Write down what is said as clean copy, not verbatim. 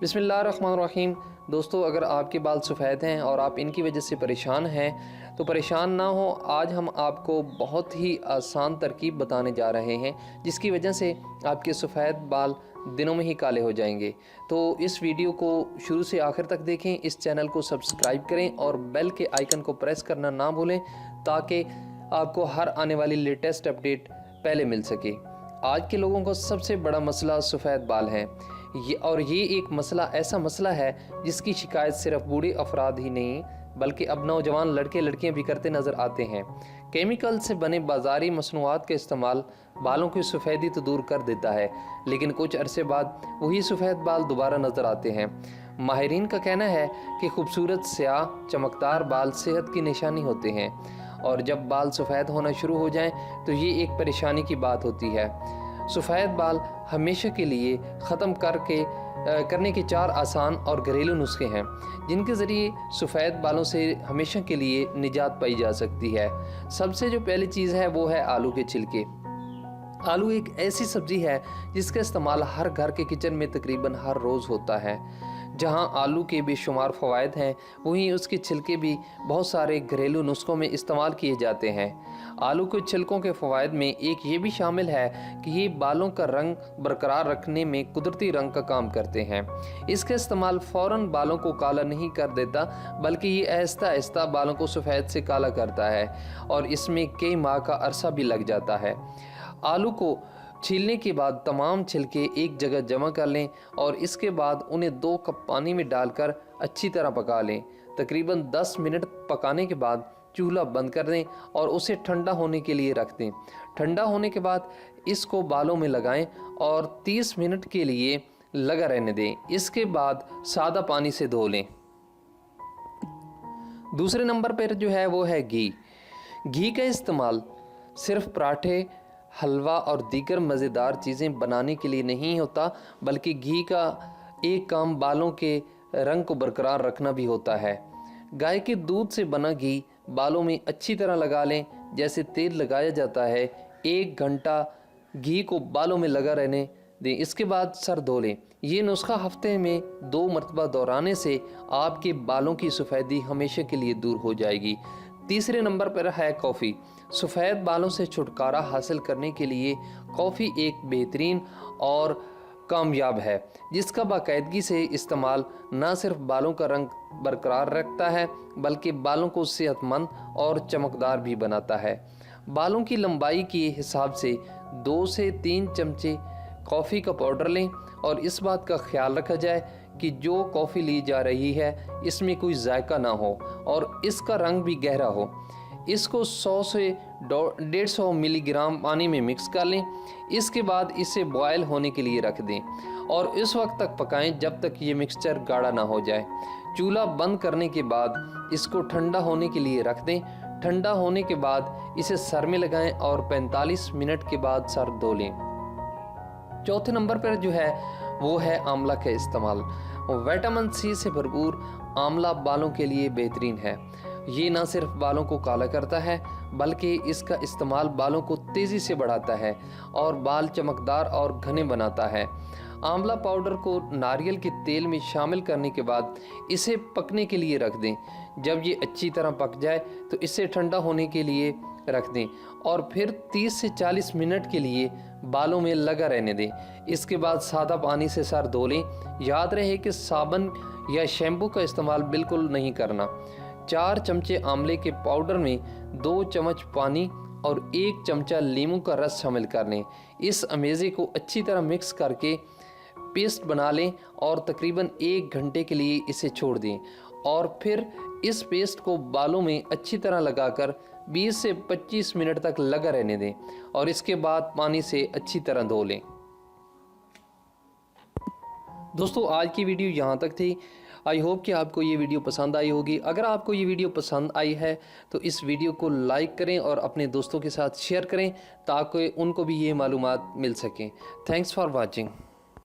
बिस्मिल्लाहिर्रहमानिर्रहीम। दोस्तों, अगर आपके बाल सफ़ेद हैं और आप इनकी वजह से परेशान हैं तो परेशान ना हो। आज हम आपको बहुत ही आसान तरकीब बताने जा रहे हैं जिसकी वजह से आपके सफ़ेद बाल दिनों में ही काले हो जाएंगे। तो इस वीडियो को शुरू से आखिर तक देखें, इस चैनल को सब्सक्राइब करें और बेल के आइकन को प्रेस करना ना भूलें ताकि आपको हर आने वाली लेटेस्ट अपडेट पहले मिल सके। आज के लोगों का सबसे बड़ा मसला सफ़ेद बाल है ये एक मसला ऐसा मसला है जिसकी शिकायत सिर्फ बूढ़े अफराद ही नहीं बल्कि अब नौजवान लड़के लड़कियां भी करते नज़र आते हैं। केमिकल से बने बाज़ारी मसनूआत का इस्तेमाल बालों की सफ़ेदी तो दूर कर देता है, लेकिन कुछ अरसे बाद वही सफ़ेद बाल दोबारा नज़र आते हैं। माहिरीन का कहना है कि खूबसूरत स्याह चमकदार बाल सेहत की निशानी होते हैं और जब बाल सफ़ेद होना शुरू हो जाएं तो ये एक परेशानी की बात होती है। सफ़ेद बाल हमेशा के लिए ख़त्म करने के 4 आसान और घरेलू नुस्खे हैं जिनके ज़रिए सफ़ेद बालों से हमेशा के लिए निजात पाई जा सकती है। सबसे जो पहली चीज़ है वो है आलू के छिलके। आलू एक ऐसी सब्ज़ी है जिसका इस्तेमाल हर घर के किचन में तकरीबन हर रोज़ होता है। जहां आलू के बेशुमार फ़वाइद हैं वहीं उसके छिलके भी बहुत सारे घरेलू नुस्खों में इस्तेमाल किए जाते हैं। आलू के छिलकों के फ़वाइद में एक ये भी शामिल है कि ये बालों का रंग बरकरार रखने में कुदरती रंग का काम करते हैं। इसका इस्तेमाल फ़ौरन बालों को काला नहीं कर देता बल्कि ये आहिस्ता आहिस्ता बालों को सफ़ेद से काला करता है और इसमें कई माह का अरसा भी लग जाता है। आलू को छीलने के बाद तमाम छिलके एक जगह जमा कर लें और इसके बाद उन्हें 2 कप पानी में डालकर अच्छी तरह पका लें। तकरीबन 10 मिनट पकाने के बाद चूल्हा बंद कर दें और उसे ठंडा होने के लिए रख दें। ठंडा होने के बाद इसको बालों में लगाएं और 30 मिनट के लिए लगा रहने दें। इसके बाद सादा पानी से धो लें। दूसरे नंबर पर जो है वो है घी। घी का इस्तेमाल सिर्फ पराठे, हलवा और दीगर मज़ेदार चीज़ें बनाने के लिए नहीं होता बल्कि घी का एक काम बालों के रंग को बरकरार रखना भी होता है। गाय के दूध से बना घी बालों में अच्छी तरह लगा लें जैसे तेल लगाया जाता है। 1 घंटा घी को बालों में लगा रहने दें। इसके बाद सर धो लें। ये नुस्खा हफ्ते में 2 मरतबा दोहराने से आपके बालों की सफ़ेदी हमेशा के लिए दूर हो जाएगी। तीसरे नंबर पर है कॉफ़ी। सफ़ेद बालों से छुटकारा हासिल करने के लिए कॉफ़ी एक बेहतरीन और कामयाब है जिसका बाकायदगी से इस्तेमाल न सिर्फ बालों का रंग बरकरार रखता है बल्कि बालों को सेहतमंद और चमकदार भी बनाता है। बालों की लंबाई के हिसाब से 2 से 3 चमचे कॉफ़ी का पाउडर लें और इस बात का ख्याल रखा जाए कि जो कॉफ़ी ली जा रही है इसमें कोई जायका ना हो और इसका रंग भी गहरा हो। इसको 100 से 150 मिलीग्राम पानी में मिक्स कर लें। इसके बाद इसे बॉयल होने के लिए रख दें और इस वक्त तक पकाएं जब तक ये मिक्सचर गाढ़ा ना हो जाए। चूल्हा बंद करने के बाद इसको ठंडा होने के लिए रख दें। ठंडा होने के बाद इसे सर में लगाएं और 45 मिनट के बाद सर धो लें। चौथे नंबर पर जो है वो है आंवला का इस्तेमाल। विटामिन सी से भरपूर आंवला बालों के लिए बेहतरीन है। ये ना सिर्फ बालों को काला करता है बल्कि इसका इस्तेमाल बालों को तेज़ी से बढ़ाता है और बाल चमकदार और घने बनाता है। आंवला पाउडर को नारियल के तेल में शामिल करने के बाद इसे पकने के लिए रख दें। जब ये अच्छी तरह पक जाए तो इसे ठंडा होने के लिए रख दें और फिर 30 से 40 मिनट के लिए बालों में लगा रहने दें। इसके बाद सादा पानी से सर धो लें। याद रहे कि साबुन या शैम्पू का इस्तेमाल बिल्कुल नहीं करना। 4 चमचे आंवले के पाउडर में 2 चम्मच पानी और 1 चमचा नींबू का रस शामिल कर लें। इस अमेज़े को अच्छी तरह मिक्स करके पेस्ट बना लें और तकरीबन 1 घंटे के लिए इसे छोड़ दें और फिर इस पेस्ट को बालों में अच्छी तरह लगाकर 20 से 25 मिनट तक लगा रहने दें और इसके बाद पानी से अच्छी तरह धो लें। दोस्तों, आज की वीडियो यहाँ तक थी। आई होप कि आपको ये वीडियो पसंद आई होगी। अगर आपको ये वीडियो पसंद आई है तो इस वीडियो को लाइक करें और अपने दोस्तों के साथ शेयर करें ताकि उनको भी ये मालूमात मिल सकें। Thanks for watching.